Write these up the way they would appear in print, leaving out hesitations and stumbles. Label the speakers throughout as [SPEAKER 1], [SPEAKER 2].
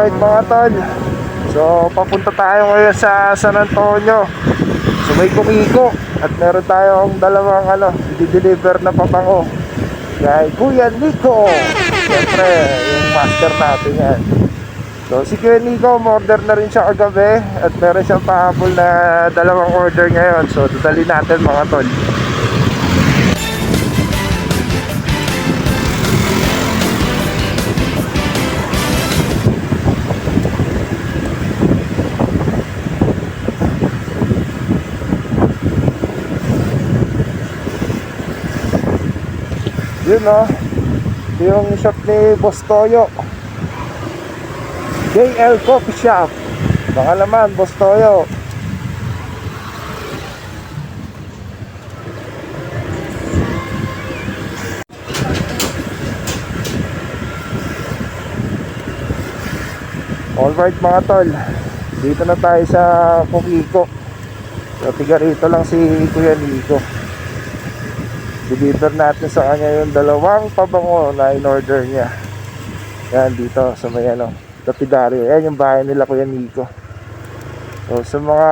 [SPEAKER 1] Alright mga tol, so papunta tayo ngayon sa San Antonio. So may kumiko at meron tayong dalawang i-deliver na pabango kay Kuya Nico. Siyempre yung master natin yan. So si Kuya Nico, order na rin siya kagabi at meron siyang pahabol na dalawang order ngayon. So dadali natin mga tol. Yun ito yung shop ni Boss Toyo, JL Coffee Shop. Baka naman Boss Toyo. Alright mga tol, dito na tayo sa Pukiko. So tiga rito lang si Kuya Nico. Deliver natin sa kanya yung dalawang pabango na in-order niya. Yan dito sa may Lapidario. Yan yung bahay nila Kuya Nico. So sa mga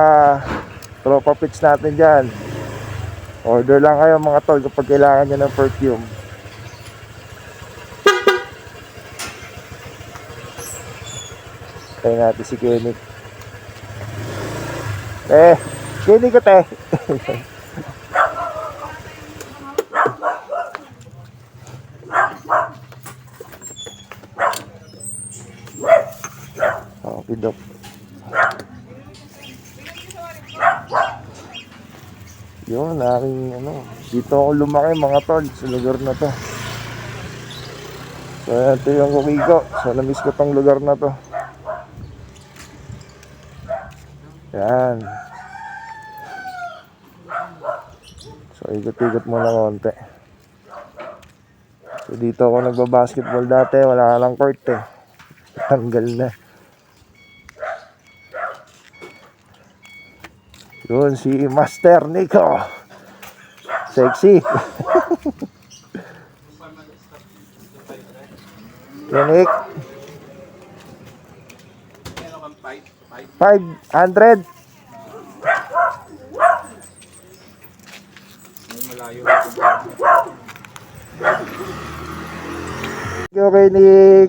[SPEAKER 1] tropa pits natin dyan, order lang kayo mga tol kapag kailangan nyo ng perfume. Tayo natin si Kenny. Kenny ko te. Okay, Dok. Yun, aking dito ako lumaki mga tol sa lugar na to. So ito yung Kukiko. So namiss ko tong lugar na to. Yan. So ikot-ikot muna konti. So dito ako nagbabasketball dati. Wala lang court tanggal na. Yun si Master Nico. Sexy. Unique. 500. Okay, Nick.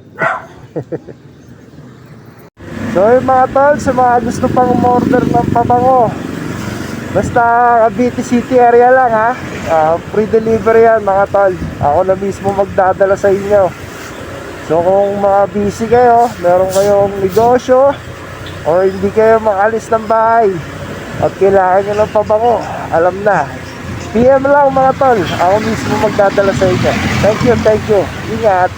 [SPEAKER 1] So yung mga tol, sa mga gusto pang umorder ng pabango, basta Cavite City area lang ha. Free delivery yan mga tol. Ako na mismo magdadala sa inyo. So kung mga busy kayo, meron kayong negosyo or hindi kayo makalis ng bahay at kailangan nyo ng pabango, alam na, PM lang mga tol. Ako mismo magdadala sa inyo. Thank you. Ingat.